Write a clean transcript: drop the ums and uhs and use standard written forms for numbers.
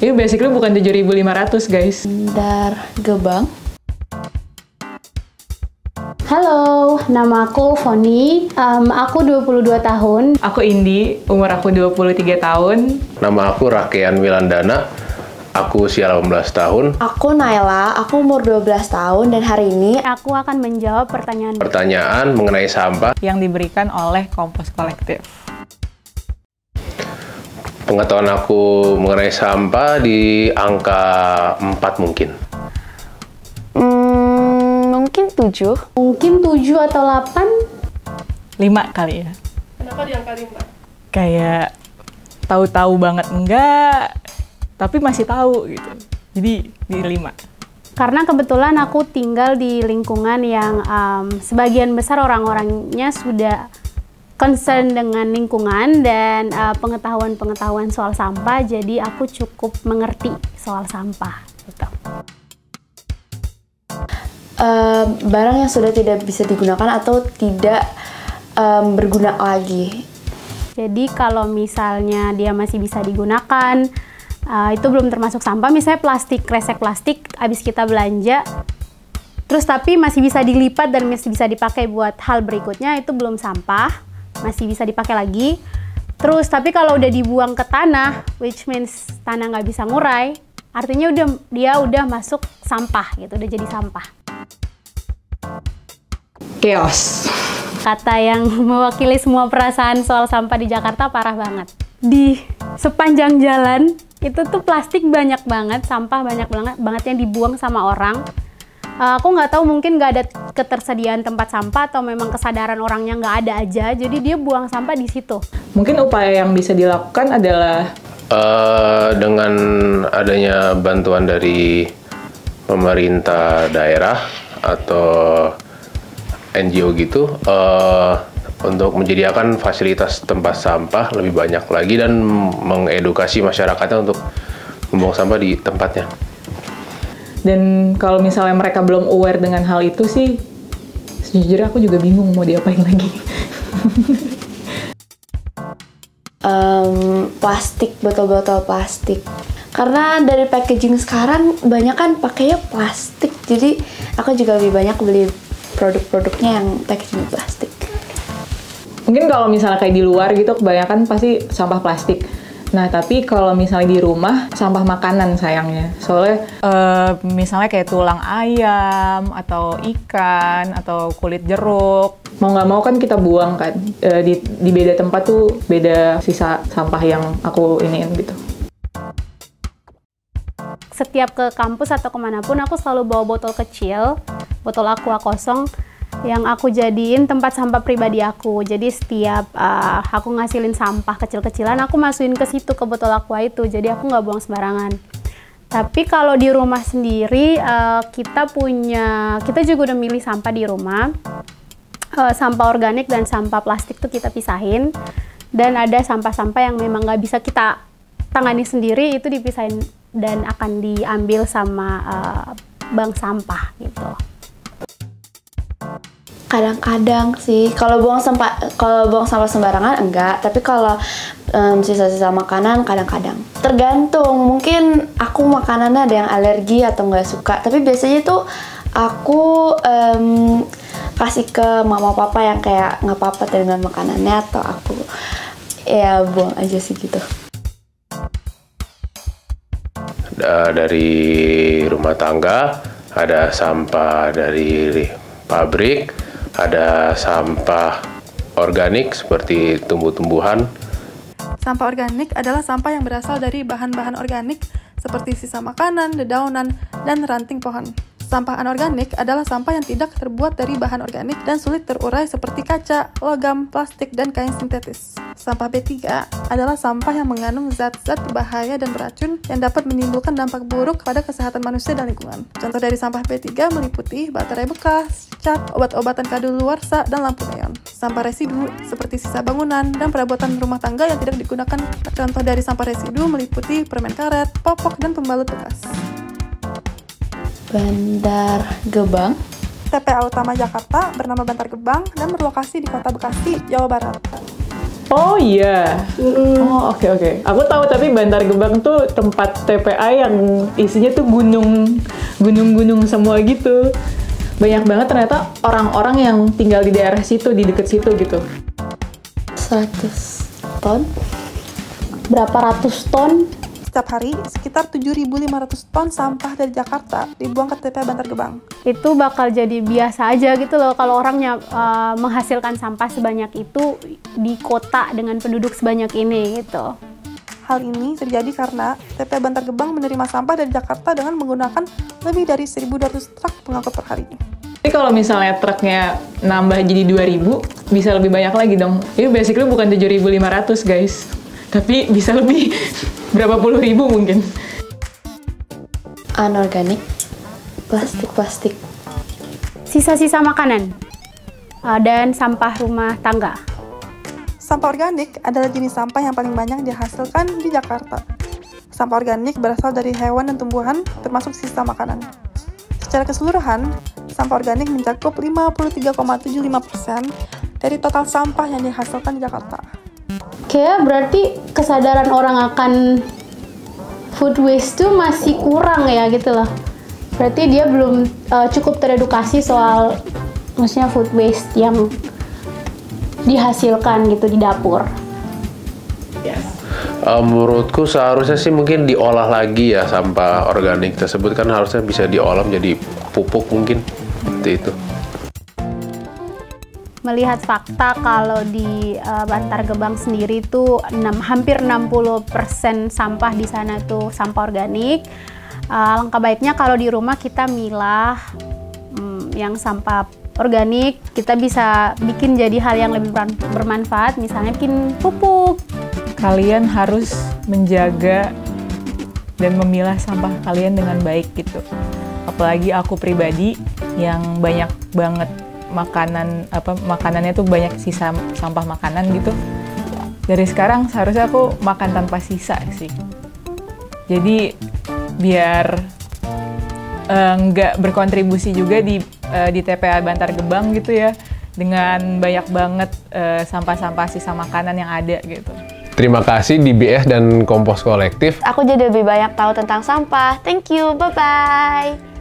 Ini basically bukan 7.500 guys. Bandar Gebang. Halo, nama aku Foni. Aku 22 tahun. Aku Indi, umur aku 23 tahun. Nama aku Rakean Wilandana. Aku usia 18 tahun. Aku Naila, aku umur 12 tahun dan hari ini aku akan menjawab Pertanyaan mengenai sampah yang diberikan oleh Kompos Kolektif. Pengetahuan aku mengenai sampah di angka 4 mungkin. mungkin 7. Mungkin 7 atau 8. 5 kali ya. Kenapa di angka 5? Kayak tahu-tahu banget enggak, tapi masih tahu gitu. Jadi di 5. Karena kebetulan aku tinggal di lingkungan yang sebagian besar orang-orangnya sudah concern dengan lingkungan dan pengetahuan-pengetahuan soal sampah, jadi aku cukup mengerti soal sampah gitu. Barang yang sudah tidak bisa digunakan atau tidak berguna lagi. Jadi kalau misalnya dia masih bisa digunakan, itu belum termasuk sampah. Misalnya plastik, kresek plastik habis kita belanja, terus tapi masih bisa dilipat dan masih bisa dipakai buat hal berikutnya, itu belum sampah, masih bisa dipakai lagi. Terus tapi kalau udah dibuang ke tanah, which means tanah nggak bisa ngurai, artinya dia udah masuk sampah gitu, udah jadi sampah. Chaos. Kata yang mewakili semua perasaan soal sampah di Jakarta parah banget. Di sepanjang jalan itu tuh plastik banyak banget, sampah banyak banget yang dibuang sama orang. Aku nggak tahu, mungkin nggak ada ketersediaan tempat sampah atau memang kesadaran orangnya nggak ada aja, jadi dia buang sampah di situ. Mungkin upaya yang bisa dilakukan adalah dengan adanya bantuan dari pemerintah daerah atau NGO gitu, untuk menyediakan fasilitas tempat sampah lebih banyak lagi dan mengedukasi masyarakatnya untuk membuang sampah di tempatnya. Dan kalau misalnya mereka belum aware dengan hal itu sih, sejujurnya aku juga bingung mau diapain lagi. Plastik, botol-botol plastik. Karena dari packaging sekarang banyak kan pakainya plastik, jadi aku juga lebih banyak beli produk-produknya yang packaging plastik. Mungkin kalau misalnya kayak di luar gitu, kebanyakan pasti sampah plastik. Nah, tapi kalau misalnya di rumah, sampah makanan sayangnya. Soalnya misalnya kayak tulang ayam, atau ikan, atau kulit jeruk. Mau nggak mau kan kita buang kan. Di beda tempat tuh beda sisa sampah yang aku iniin gitu. Setiap ke kampus atau kemanapun, aku selalu bawa botol kecil, botol aqua kosong, yang aku jadiin tempat sampah pribadi aku. Jadi setiap aku ngasilin sampah kecil-kecilan, aku masukin ke situ, ke botol aqua itu. Jadi aku nggak buang sembarangan. Tapi kalau di rumah sendiri, kita juga udah milih sampah di rumah. Sampah organik dan sampah plastik tuh kita pisahin. Dan ada sampah-sampah yang memang nggak bisa kita tangani sendiri, itu dipisahin dan akan diambil sama bank sampah gitu. Kadang-kadang sih, kalau buang sampah sembarangan enggak, tapi kalau sisa-sisa makanan kadang-kadang. Tergantung, mungkin aku makanannya ada yang alergi atau nggak suka, tapi biasanya tuh aku kasih ke mama papa yang kayak nggak apa-apa dengan makanannya, atau aku ya buang aja sih gitu. Dari rumah tangga, ada sampah dari pabrik, ada sampah organik seperti tumbuh-tumbuhan. Sampah organik adalah sampah yang berasal dari bahan-bahan organik seperti sisa makanan, dedaunan, dan ranting pohon. Sampah anorganik adalah sampah yang tidak terbuat dari bahan organik dan sulit terurai seperti kaca, logam, plastik, dan kain sintetis. Sampah B3 adalah sampah yang mengandung zat-zat berbahaya dan beracun yang dapat menimbulkan dampak buruk pada kesehatan manusia dan lingkungan. Contoh dari sampah B3 meliputi baterai bekas, cat, obat-obatan kadaluarsa, dan lampu neon. Sampah residu seperti sisa bangunan dan perabotan rumah tangga yang tidak digunakan. Contoh dari sampah residu meliputi permen karet, popok, dan pembalut bekas. Bandar Gebang. TPA utama Jakarta bernama Bantar Gebang dan berlokasi di Kota Bekasi, Jawa Barat. Oh iya. Oh oke. Aku tahu tapi Bantar Gebang tuh tempat TPA yang isinya tuh gunung semua gitu. Banyak banget ternyata orang-orang yang tinggal di daerah situ, di deket situ gitu. 100 ton? Berapa ratus ton? Setiap hari, sekitar 7.500 ton sampah dari Jakarta dibuang ke TPA Bantar Gebang. Itu bakal jadi biasa aja gitu loh kalau orangnya menghasilkan sampah sebanyak itu di kota dengan penduduk sebanyak ini gitu. Hal ini terjadi karena TPA Bantar Gebang menerima sampah dari Jakarta dengan menggunakan lebih dari 1.200 truk pengangkut per hari. Tapi kalau misalnya truknya nambah jadi 2.000, bisa lebih banyak lagi dong. Ini basically bukan 7.500 guys, tapi bisa lebih berapa puluh ribu mungkin. Anorganik, plastik. Sisa-sisa makanan dan sampah rumah tangga. Sampah organik adalah jenis sampah yang paling banyak dihasilkan di Jakarta. Sampah organik berasal dari hewan dan tumbuhan, termasuk sisa makanan. Secara keseluruhan, sampah organik mencakup 53,75% dari total sampah yang dihasilkan di Jakarta. Kayak berarti kesadaran orang akan food waste tuh masih kurang ya gitu loh. Berarti dia belum cukup teredukasi soal maksudnya food waste yang dihasilkan gitu di dapur. Menurutku seharusnya sih mungkin diolah lagi ya sampah organik tersebut, kan harusnya bisa diolah menjadi pupuk mungkin seperti itu. Melihat fakta kalau di Bantar Gebang sendiri tuh hampir 60% sampah di sana tuh sampah organik. Langkah baiknya kalau di rumah kita milah yang sampah organik, kita bisa bikin jadi hal yang lebih bermanfaat, misalnya bikin pupuk. Kalian harus menjaga dan memilah sampah kalian dengan baik gitu. Apalagi aku pribadi yang banyak banget makanannya tuh banyak sisa sampah makanan gitu. Dari sekarang seharusnya aku makan tanpa sisa sih. Jadi biar nggak berkontribusi juga di TPA Bantar Gebang gitu ya, dengan banyak banget sampah-sampah sisa makanan yang ada gitu. Terima kasih DBS dan Kompos Kolektif. Aku jadi lebih banyak tahu tentang sampah. Thank you, bye-bye.